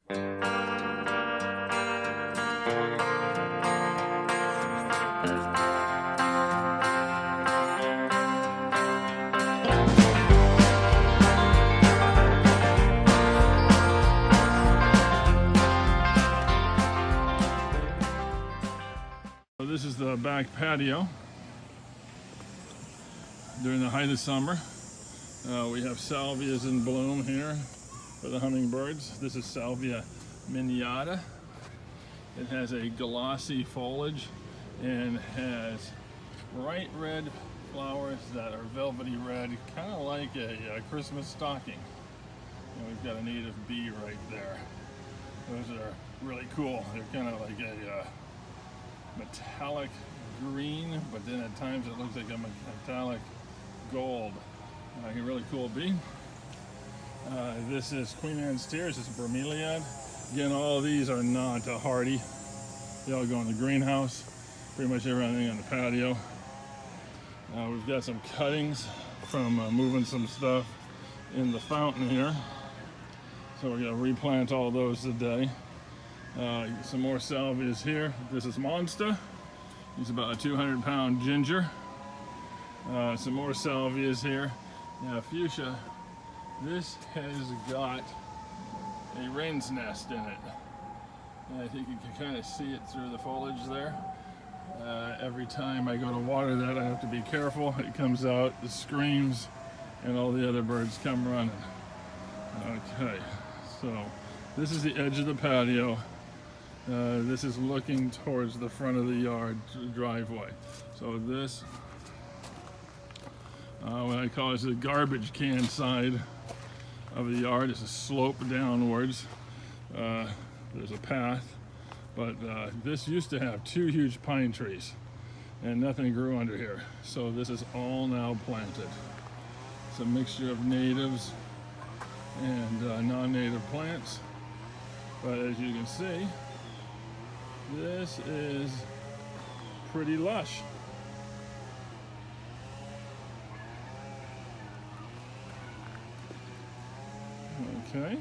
This is the back patio during the height of summer. We have salvias in bloom here for the hummingbirds. This is Salvia miniata. It has a glossy foliage and has bright red flowers that are velvety red, kind of like a Christmas stocking. And we've got a native bee right there. Those are really cool. They're kind of like a metallic green, but then at times it looks like a metallic gold. A really cool bee. This is Queen Anne's Tears. This is bromeliad. Again, all of these are not hardy. They all go in the greenhouse. Pretty much everything on the patio. We've got some cuttings from moving some stuff in the fountain here. So we're going to replant all those today. Some more salvias here. This is Monsta. He's about a 200-pound ginger. Some more salvias here. Now fuchsia, this has got a wren's nest in it. And I think you can kind of see it through the foliage there. Every time I go to water that, I have to be careful. It comes out, it screams, and all the other birds come running. Okay, so this is the edge of the patio. This is looking towards the front of the yard driveway. So this, what I call is the garbage can side of the yard. It's a slope downwards. There's a path, but this used to have 2 huge pine trees and nothing grew under here. So this is all now planted. It's a mixture of natives and non-native plants. But as you can see, this is pretty lush. Okay.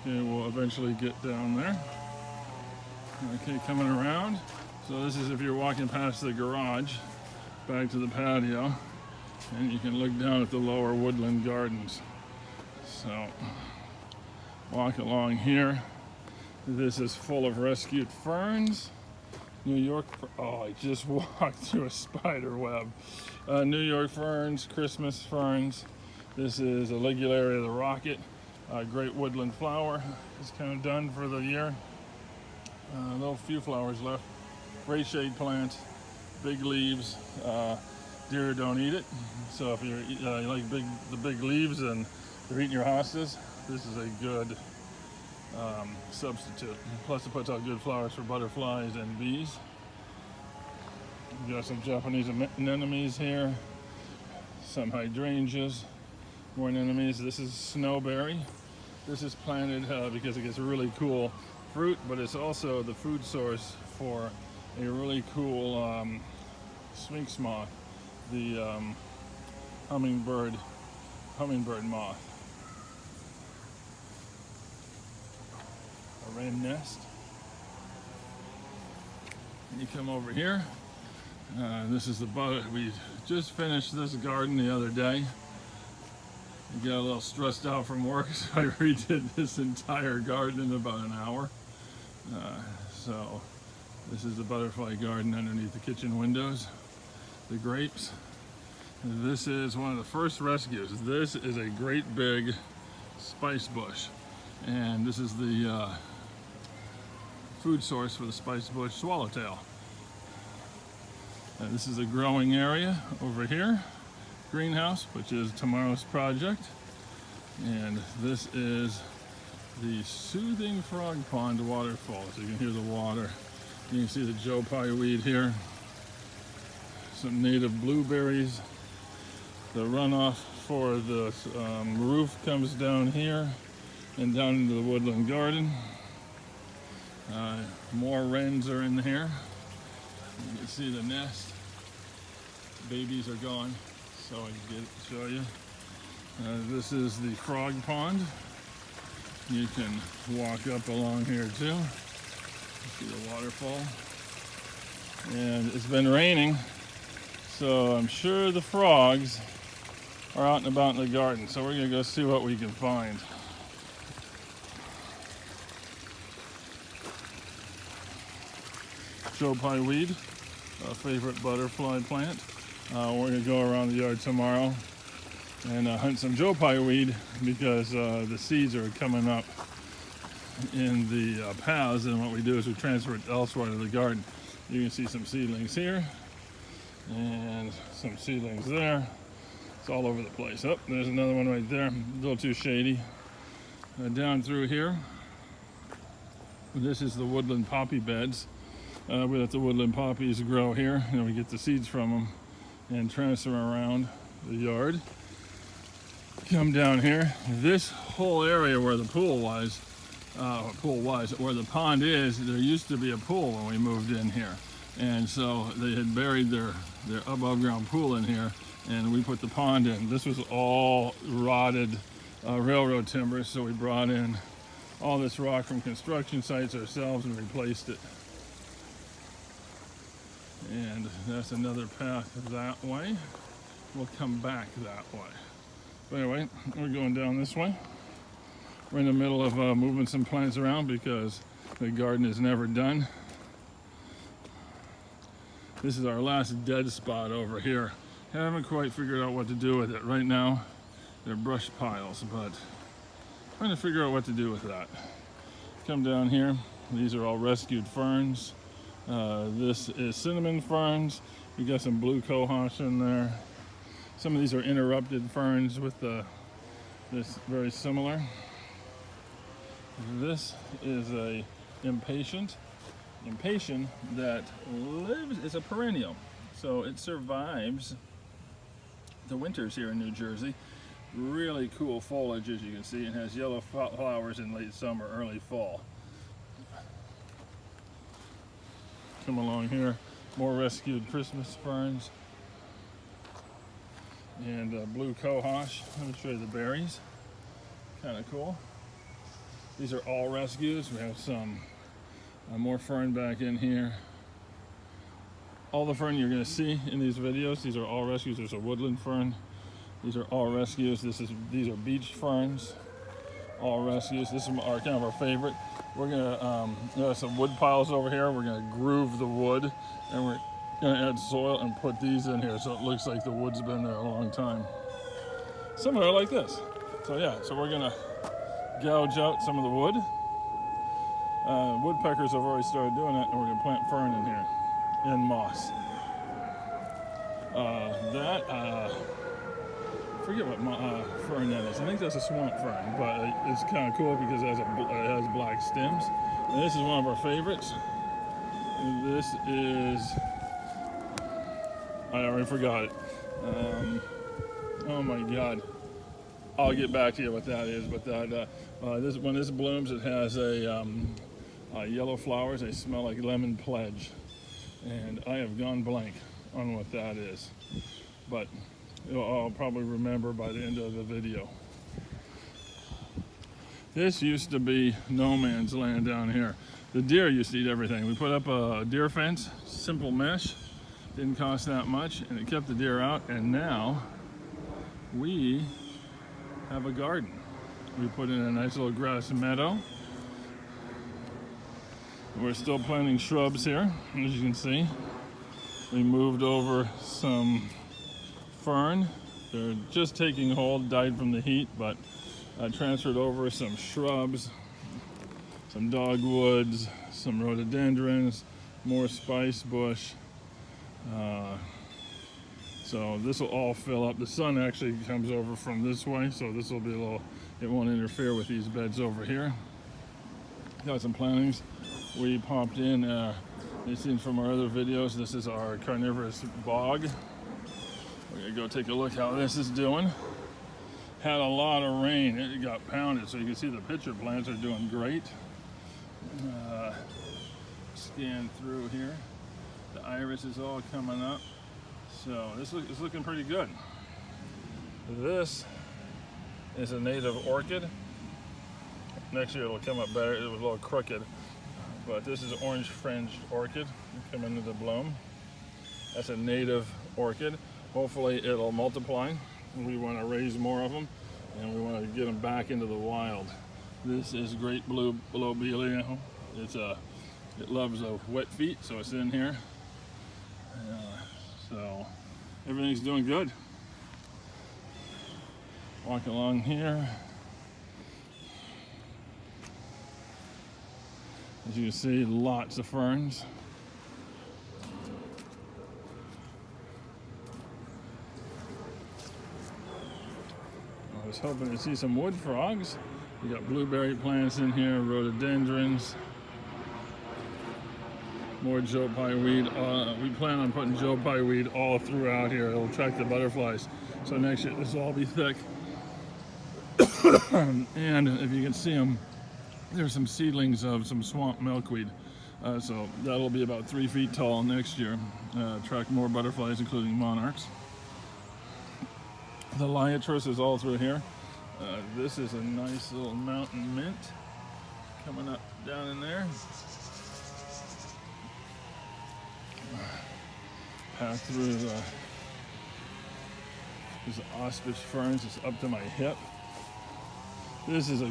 Okay, we'll eventually get down there. Okay, coming around. So this is if you're walking past the garage, back to the patio, and you can look down at the lower woodland gardens. So walk along here. This is full of rescued ferns. New York, oh, I just walked through a spider web. New York ferns, Christmas ferns. This is a Ligularia the rocket, great woodland flower. It's kind of done for the year. Little few flowers left. Great shade plant, big leaves. Deer don't eat it. So if you like the big leaves and you're eating your hostas, this is a good substitute. Plus it puts out good flowers for butterflies and bees. We've got some Japanese anemones here, some hydrangeas, more anemones. This is snowberry. This is planted because it gets really cool fruit, but it's also the food source for a really cool sphinx moth, the hummingbird moth. A wren nest. And you come over here. This is the butter. We just finished this garden the other day. I got a little stressed out from work, so I redid this entire garden in about an hour. So this is the butterfly garden underneath the kitchen windows. The grapes. This is one of the first rescues. This is a great big spice bush, and this is the food source for the spice bush swallowtail. This is a growing area over here, greenhouse, which is tomorrow's project. And this is the Soothing Frog Pond waterfall. So you can hear the water. You can see the Joe Pye weed here. Some native blueberries. The runoff for the roof comes down here and down into the woodland garden. More wrens are in here. You can see the nest. Babies are gone, so I can show you. This is the frog pond. You can walk up along here too. See the waterfall. And it's been raining, so I'm sure the frogs are out and about in the garden. So we're gonna go see what we can find. Joe Pye weed, a favorite butterfly plant. We're gonna go around the yard tomorrow and hunt some Joe Pye weed because the seeds are coming up in the paths, and what we do is we transfer it elsewhere to the garden. You can see some seedlings here and some seedlings there. It's all over the place. Oh, there's another one right there, a little too shady. Down through here, this is the woodland poppy beds. We let the woodland poppies grow here, and we get the seeds from them and transfer them around the yard. Come down here. This whole area where the pool was, where the pond is, there used to be a pool when we moved in here. And so they had buried their above ground pool in here, and we put the pond in. This was all rotted railroad timber, so we brought in all this rock from construction sites ourselves and replaced it. And that's another path that way. We'll come back that way. But anyway, we're going down this way. We're in the middle of moving some plants around because the garden is never done. This is our last dead spot over here. Haven't quite figured out what to do with it. Right now, they're brush piles, but I'm trying to figure out what to do with that. Come down here. These are all rescued ferns. This is cinnamon ferns. We got some blue cohosh in there. Some of these are interrupted ferns with this very similar. This is a impatient that lives, it's a perennial. So it survives the winters here in New Jersey. Really cool foliage, as you can see, and has yellow flowers in late summer, early fall. Come along here, more rescued Christmas ferns and blue cohosh. Let me show you the berries. Kind of cool. These are all rescues. We have some more fern back in here. All the fern you're going to see in these videos, these are all rescues. There's a woodland fern. These are all rescues. These are beach ferns. All rescues. This is our kind of our favorite. We're gonna there's some wood piles over here. We're gonna groove the wood, and we're gonna add soil and put these in here so it looks like the wood's been there a long time. Similar like this. So yeah, so we're gonna gouge out some of the wood. Woodpeckers have already started doing it, and we're gonna plant fern in here and moss. I forget what fern that is. I think that's a swamp fern, but it's kind of cool because it has black stems. And this is one of our favorites. This is, I already forgot it. Oh my God. I'll get back to you what that is, but when this blooms, it has yellow flowers. They smell like lemon pledge, and I have gone blank on what that is, but I'll probably remember by the end of the video. This used to be no man's land down here. The deer used to eat everything. We put up a deer fence, simple mesh, didn't cost that much, and it kept the deer out, and now we have a garden. We put in a nice little grass meadow. We're still planting shrubs here, as you can see. We moved over some fern. They're just taking hold, died from the heat, but I transferred over some shrubs, some dogwoods, some rhododendrons, more spice bush. So this will all fill up. The sun actually comes over from this way, so this will be a little, it won't interfere with these beds over here. Got some plantings. We popped in, you've seen from our other videos, this is our carnivorous bog. We're gonna go take a look how this is doing. Had a lot of rain, it got pounded, so you can see the pitcher plants are doing great. Scan through here. The iris is all coming up. So this is looking pretty good. This is a native orchid. Next year it'll come up better. It was a little crooked. But this is orange fringed orchid coming into bloom. That's a native orchid. Hopefully it'll multiply. We want to raise more of them, and we want to get them back into the wild. This is great blue lobelia. It loves wet feet, so it's in here. So everything's doing good. Walk along here. As you can see, lots of ferns. I was hoping to see some wood frogs. We got blueberry plants in here, rhododendrons, more Joe Pye weed. We plan on putting Joe Pye weed all throughout here. It'll attract the butterflies. So next year this will all be thick. And if you can see them, there's some seedlings of some swamp milkweed. So that'll be about 3 feet tall next year. Attract more butterflies, including monarchs. The liatris is all through here. This is a nice little mountain mint coming up down in there. Pass through these auspicious ferns. It's up to my hip. This is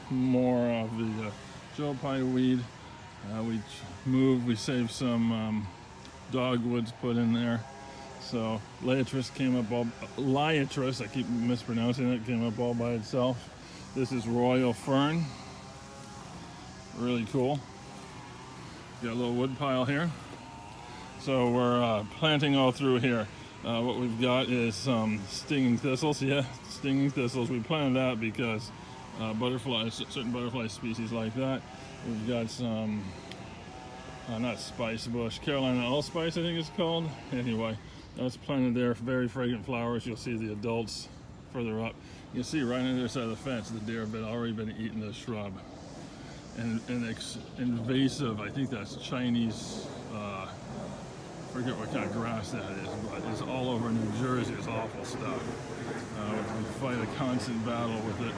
more of the Joe Pye weed. We saved some dogwoods put in there. So liatris came up liatris, I keep mispronouncing it, came up all by itself. This is royal fern. Really cool. Got a little wood pile here. So we're planting all through here. What we've got is some stinging thistles. Yeah, stinging thistles. We planted that because butterflies, certain butterfly species like that. We've got some, not spice bush, Carolina allspice I think it's called. Anyway, that's planted there. Very fragrant flowers. You'll see the adults further up. You can see right on the other side of the fence, the deer have already been eating the shrub. And invasive, I think that's Chinese, I forget what kind of grass that is, but it's all over New Jersey. It's awful stuff. We fight a constant battle with it.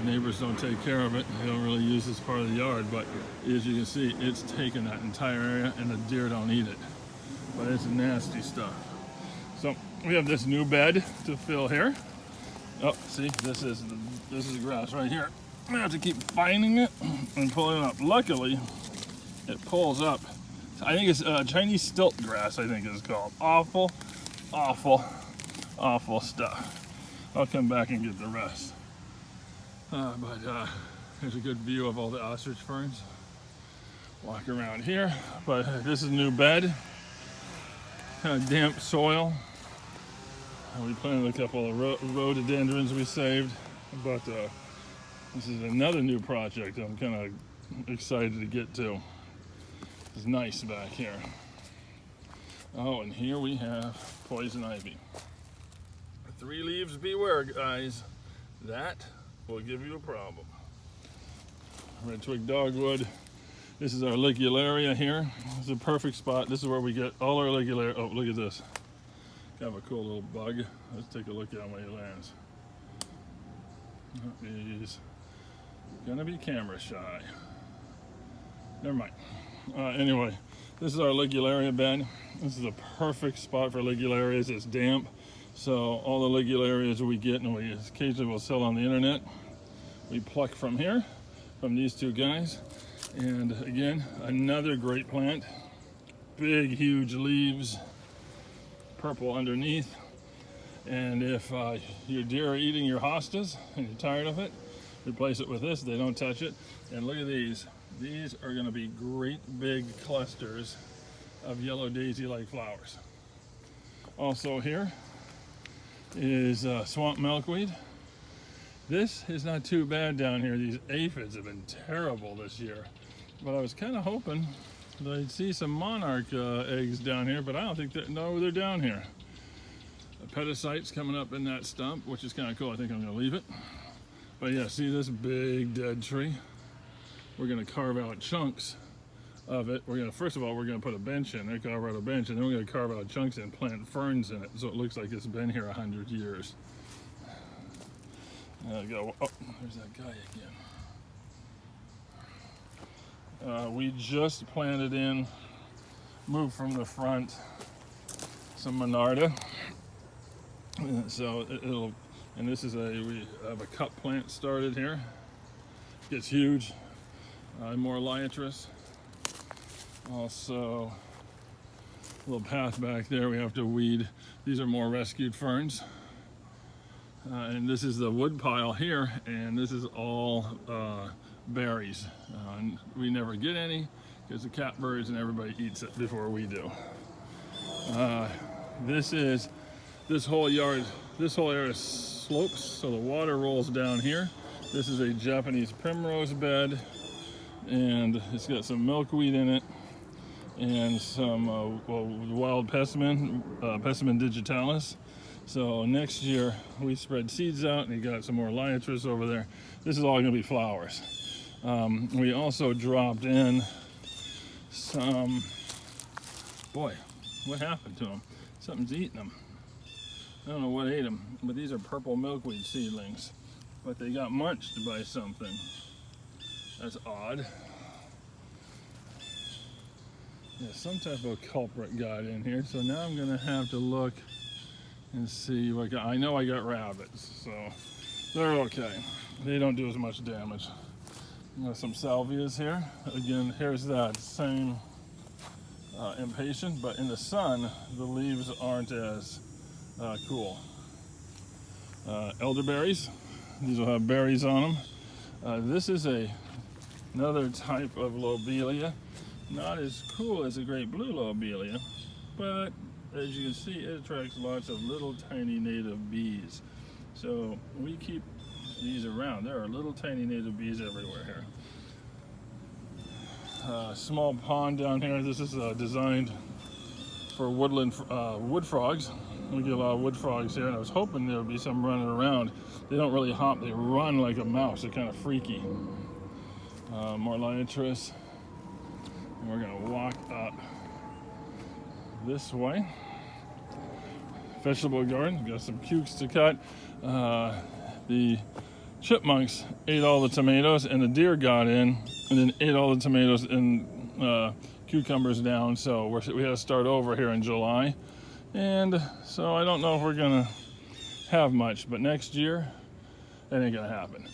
Neighbors don't take care of it. They don't really use this part of the yard, but as you can see, it's taken that entire area and the deer don't eat it. But it's nasty stuff. So we have this new bed to fill here. Oh, see, this is the grass right here. I have to keep finding it and pulling it up. Luckily, it pulls up. I think it's Chinese stilt grass, I think it's called. Awful, awful, awful stuff. I'll come back and get the rest. But there's a good view of all the ostrich ferns. Walk around here, but this is a new bed. Kind of damp soil. We planted a couple of rhododendrons we saved, but this is another new project I'm kind of excited to get to. It's nice back here. Oh, and here we have poison ivy. 3 leaves beware, guys. That will give you a problem. Red twig dogwood. This is our ligularia here. It's a perfect spot. This is where we get all our ligularia. Oh, look at this. Kind of a cool little bug. Let's take a look at how he lands. He's gonna be camera shy. Never mind. Anyway, this is our ligularia bed. This is a perfect spot for ligularias. It's damp, so all the ligularias we get, and we occasionally will sell on the internet, we pluck from here, from these 2 guys. And again, another great plant. Big, huge leaves, purple underneath. And if your deer are eating your hostas and you're tired of it, replace it with this. They don't touch it. And look at these. These are going to be great big clusters of yellow daisy-like flowers. Also here is swamp milkweed. This is not too bad down here. These aphids have been terrible this year. But I was kind of hoping that I'd see some monarch eggs down here, but I don't think they're down here. Pedicite's coming up in that stump, which is kind of cool. I think I'm going to leave it. But yeah, see this big dead tree? We're going to carve out chunks of it. First of all, we're gonna put a bench in there, carve out a bench, and then we're gonna carve out chunks and plant ferns in it, so it looks like it's been here 100 years. There we go. Oh, there's that guy again. We just planted in, moved from the front, some Monarda. So it'll, and this is we have a cup plant started here. Gets huge. More Liatris. Also, a little path back there we have to weed. These are more rescued ferns. And this is the wood pile here, and this is all berries. And we never get any because the catbirds and everybody eats it before we do. This whole area slopes, so the water rolls down here. This is a Japanese primrose bed, and it's got some milkweed in it, and some wild pessimon, Pessimon digitalis. So next year we spread seeds out, and you got some more Liatris over there. This is all going to be flowers. We also dropped in some. Boy, what happened to them? Something's eating them. I don't know what ate them, but these are purple milkweed seedlings. But they got munched by something. That's odd. Yeah, some type of culprit got in here. So now I'm gonna have to look and see what I know I got rabbits, so they're okay. They don't do as much damage. Some salvias here. Again, here's that same impatient, but in the sun, the leaves aren't as cool. Elderberries. These will have berries on them. This is another type of lobelia. Not as cool as a great blue lobelia, but as you can see, it attracts lots of little tiny native bees. So we keep these around. There are little tiny native bees everywhere here. Small pond down here. This is designed for woodland wood frogs. We get a lot of wood frogs here, and I was hoping there would be some running around. They don't really hop, they run like a mouse. They're kind of freaky. More Liatris. And we're gonna walk up this way. Vegetable garden, got some cukes to cut. The chipmunks ate all the tomatoes, and the deer got in and then ate all the tomatoes and cucumbers down. So we had to start over here in July. And so I don't know if we're gonna have much, but next year, that ain't gonna happen.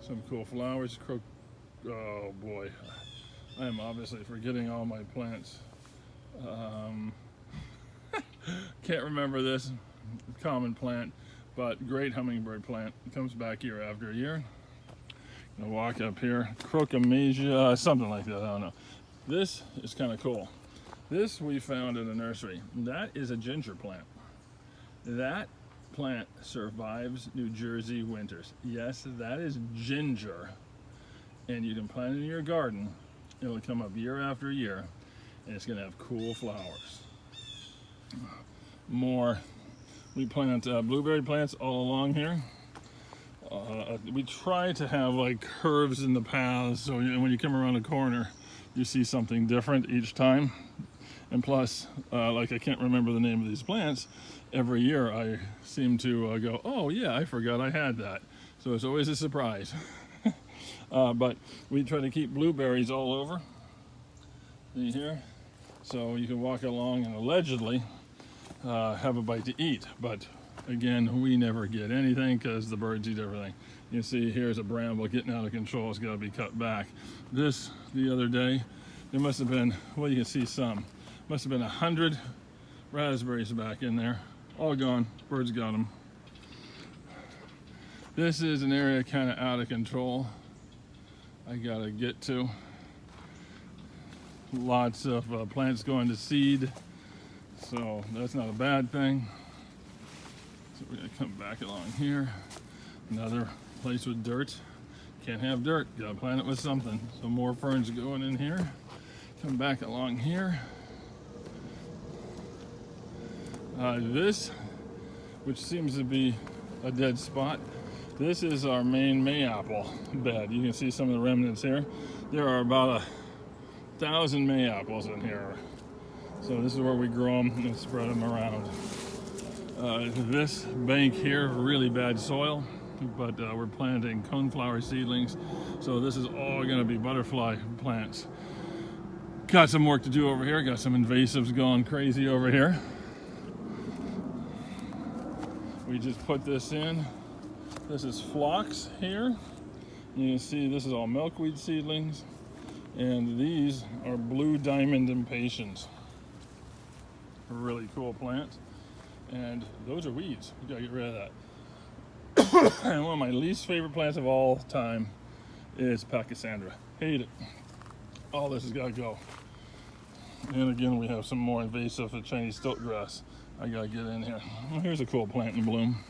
Some cool flowers. Oh boy, I am obviously forgetting all my plants. Can't remember this common plant, but great hummingbird plant. It comes back year after year. Gonna walk up here. Crocomasia, something like that, I don't know. This is kind of cool. This we found in a nursery. That is a ginger plant. That plant survives New Jersey winters. Yes, that is ginger. And you can plant it in your garden. It'll come up year after year, and it's gonna have cool flowers. More, we plant blueberry plants all along here. We try to have like curves in the paths, so when you come around a corner, you see something different each time. And plus, like I can't remember the name of these plants, every year I seem to go, oh yeah, I forgot I had that. So it's always a surprise. But we try to keep blueberries all over. See here? So you can walk along and allegedly have a bite to eat. But again, we never get anything because the birds eat everything. You see here's a bramble getting out of control. It's got to be cut back. This, the other day, there must have been, well, you can see some. Must have been 100 raspberries back in there. All gone. Birds got them. This is an area kind of out of control. I gotta get to. Lots of plants going to seed. So that's not a bad thing. So we're gonna come back along here. Another place with dirt. Can't have dirt. Gotta plant it with something. So more ferns going in here. Come back along here. This, which seems to be a dead spot, this is our main mayapple bed. You can see some of the remnants here. There are about 1,000 May-apples in here. So this is where we grow them and spread them around. This bank here, really bad soil, but we're planting coneflower seedlings. So this is all gonna be butterfly plants. Got some work to do over here. Got some invasives going crazy over here. We just put this in. This is phlox here. You can see this is all milkweed seedlings. And these are blue diamond impatiens. Really cool plants. And those are weeds. We gotta get rid of that. And one of my least favorite plants of all time is Pachysandra. Hate it. All this has gotta go. And again, we have some more invasive Chinese stilt grass. I gotta get in here. Well, here's a cool plant in bloom.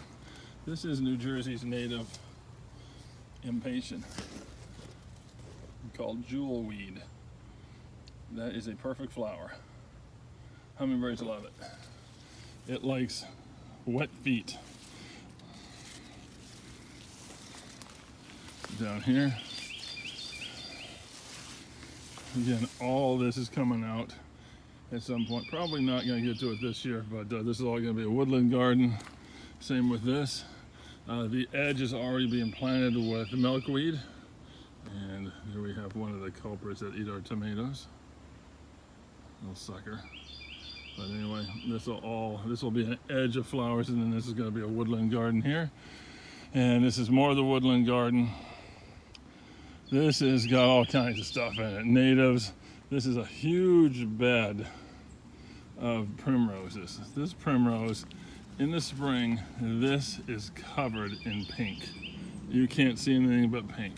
This is New Jersey's native impatient called jewelweed. That is a perfect flower. Hummingbirds love it. It likes wet feet. Down here. Again, all this is coming out at some point. Probably not going to get to it this year, but this is all going to be a woodland garden. Same with this. The edge is already being planted with milkweed. And here we have one of the culprits that eat our tomatoes. Little sucker. But anyway, this will be an edge of flowers, and then this is going to be a woodland garden here. And this is more of the woodland garden. This has got all kinds of stuff in it. Natives. This is a huge bed of primroses. This primrose, in the spring, this is covered in pink. You can't see anything but pink.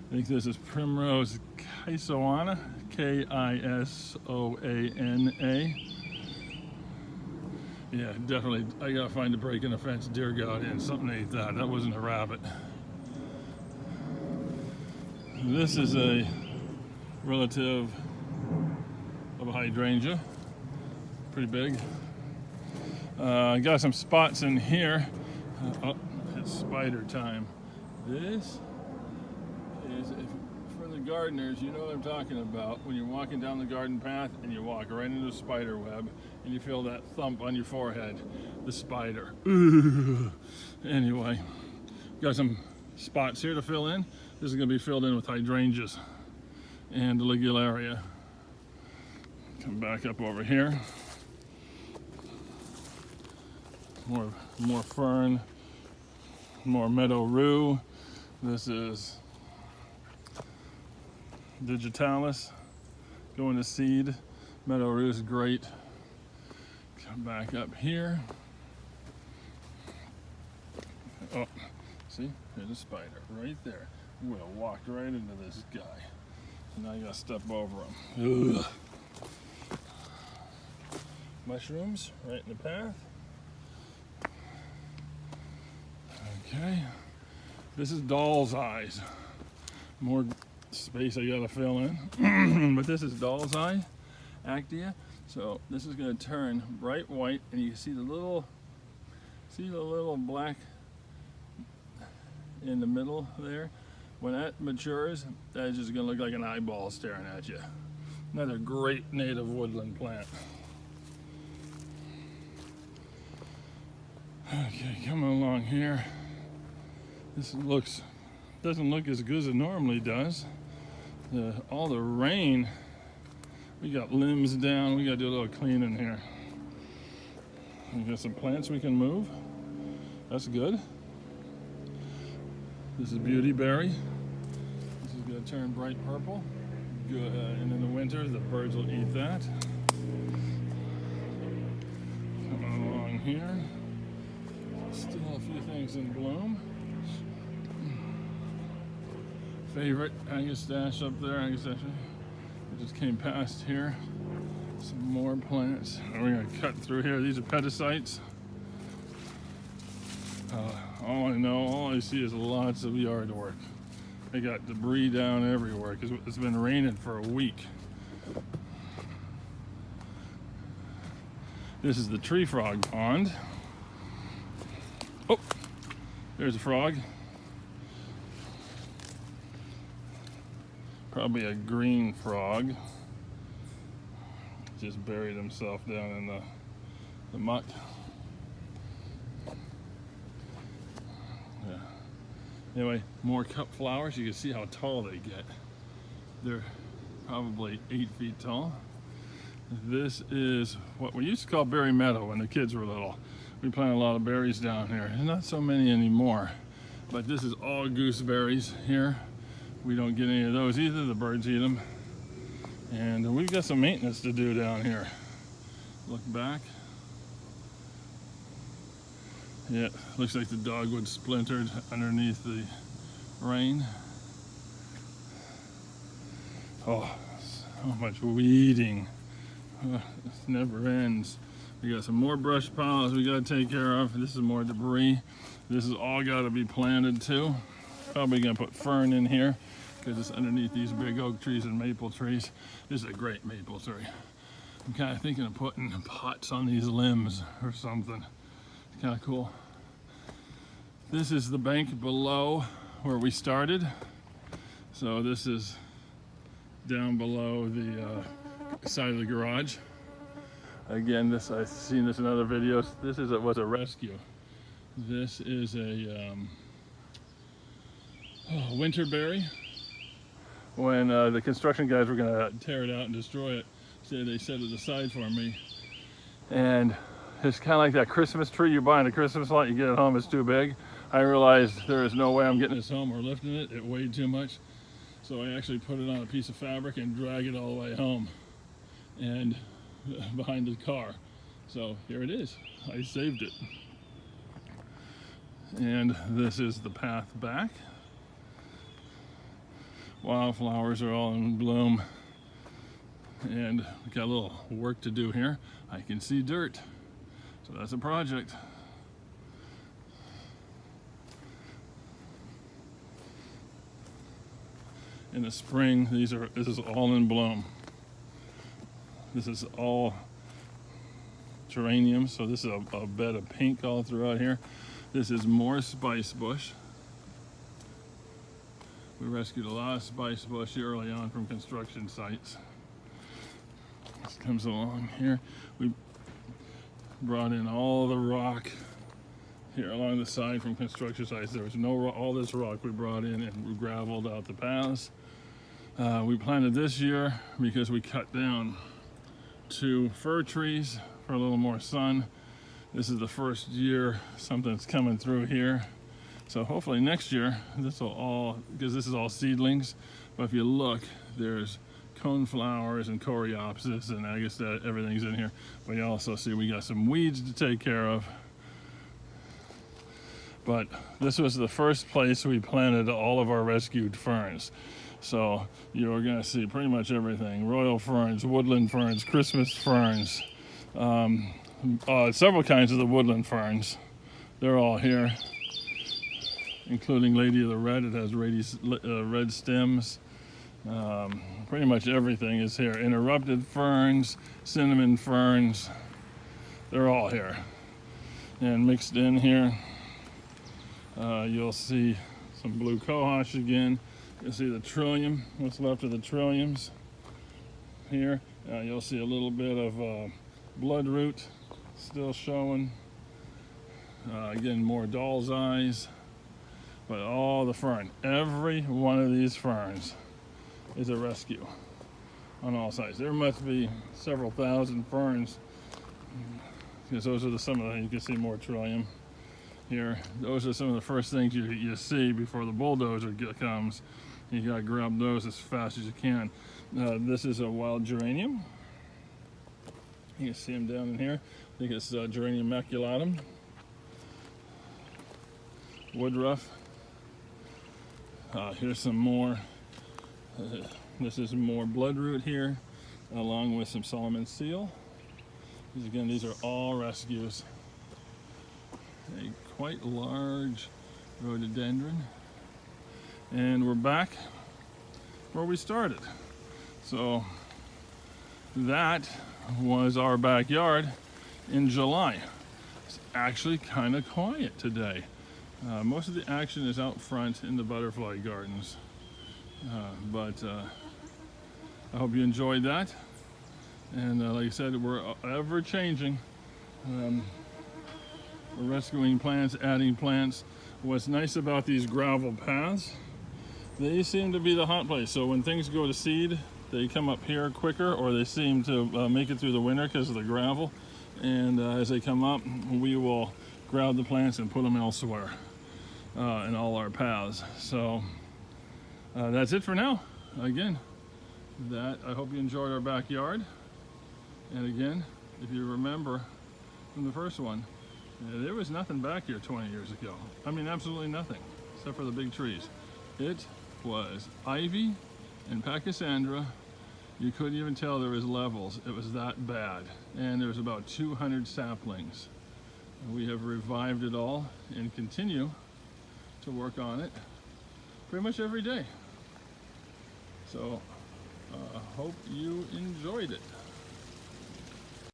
I think this is Primrose Kisoana, Kisoana. Yeah, definitely. I gotta find a break in the fence. Deer got in. Something ate that. That wasn't a rabbit. This is a relative of a hydrangea. Pretty big. Got some spots in here. Oh, it's spider time. This is, for the gardeners, you know what I'm talking about. When you're walking down the garden path and you walk right into a spider web and you feel that thump on your forehead, the spider. Anyway, got some spots here to fill in. This is going to be filled in with hydrangeas and ligularia. Come back up over here. More fern, more meadow rue. This is digitalis going to seed. Meadow rue is great. Come back up here. Oh, see, there's a spider right there. I'm gonna walk right into this guy. And now I gotta step over him. Ugh. Mushrooms right in the path. Okay, this is doll's eyes. More space I gotta fill in. But this is doll's eye, Actea. So this is gonna turn bright white, and you can see the little black in the middle there. When that matures, that's just gonna look like an eyeball staring at you. Another great native woodland plant. Okay, coming along here. This doesn't look as good as it normally does. All the rain, we got limbs down. We got to do a little cleaning here. We got some plants we can move. That's good. This is beautyberry. This is going to turn bright purple. Good. And in the winter, the birds will eat that. Coming along here. Still a few things in bloom. Favorite Agastache up there. Agastache. I just came past here. Some more plants. We're going to cut through here. These are pedicites. All I see is lots of yard work. I got debris down everywhere because it's been raining for a week. This is the tree frog pond. Oh, there's a frog. Probably a green frog. just buried himself down in the muck. Yeah. Anyway, more cup flowers. You can see how tall they get. They're probably 8 feet tall. This is what we used to call berry meadow when the kids were little. We plant a lot of berries down here. There's not so many anymore, but this is all gooseberries here. We don't get any of those either. The birds eat them. And we've got some maintenance to do down here. Look back. Yeah, looks like the dogwood splintered underneath the rain. Oh, so much weeding. It never ends. We got some more brush piles we got to take care of. This is more debris. This is all got to be planted too. Probably gonna put fern in here because it's underneath these big oak trees and maple trees. This is a great maple tree. I'm kind of thinking of putting pots on these limbs or something. It's kind of cool. This is the bank below where we started. So this is down below the side of the garage. Again, this I've seen this in other videos. This was a rescue. This is a winterberry. When the construction guys were gonna tear it out and destroy it, they set it aside for me. And it's kind of like that Christmas tree you buy in a Christmas light. You get it home, it's too big. I realized there is no way I'm getting this home or lifting it. It weighed too much. So I actually put it on a piece of fabric and drag it all the way home and behind the car. So here it is. I saved it. And this is the path back. Wildflowers are all in bloom. And we got a little work to do here. I can see dirt. So that's a project. In the spring, this is all in bloom. This is all geranium, so this is a bed of pink all throughout here. This is more spice bush. We rescued a lot of spice bush early on from construction sites. This comes along here. We brought in all the rock here along the side from construction sites. There was no rock, all this rock we brought in and we gravelled out the paths. We planted this year because we cut down 2 fir trees for a little more sun. This is the first year something's coming through here. So hopefully next year, this will all, because this is all seedlings, but if you look, there's coneflowers and coreopsis, and I guess that everything's in here. But you also see we got some weeds to take care of. But this was the first place we planted all of our rescued ferns. So you're gonna see pretty much everything. Royal ferns, woodland ferns, Christmas ferns, several kinds of the woodland ferns. They're all here, including Lady of the Red. It has red stems. Pretty much everything is here. Interrupted ferns, cinnamon ferns, they're all here. And mixed in here, you'll see some blue cohosh again. You'll see the trillium, what's left of the trilliums here. You'll see a little bit of bloodroot still showing. Again, more doll's eyes, but all the fern. Every one of these ferns is a rescue on all sides. There must be several thousand ferns, because those are some of the, you can see more trillium here. Those are some of the first things you see before the bulldozer comes. You gotta grab those as fast as you can. This is a wild geranium. You can see them down in here. I think it's Geranium maculatum. Woodruff. Here's some more. This is more bloodroot here, along with some Solomon seal. These are all rescues. A quite large rhododendron. And we're back where we started. So that was our backyard in July. It's actually kind of quiet today. Most of the action is out front in the butterfly gardens. But I hope you enjoyed that. And like I said, we're ever changing. We're rescuing plants, adding plants. What's nice about these gravel paths, they seem to be the hot place. So when things go to seed, they come up here quicker, or they seem to make it through the winter because of the gravel. And as they come up, we will grab the plants and put them elsewhere in all our paths. So that's it for now. Again, I hope you enjoyed our backyard. And again, if you remember from the first one, there was nothing back here 20 years ago. I mean, absolutely nothing, except for the big trees. It was ivy and pachysandra. You couldn't even tell there was levels. It was that bad. And there's about 200 saplings. We have revived it all and continue to work on it pretty much every day. So, hope you enjoyed it.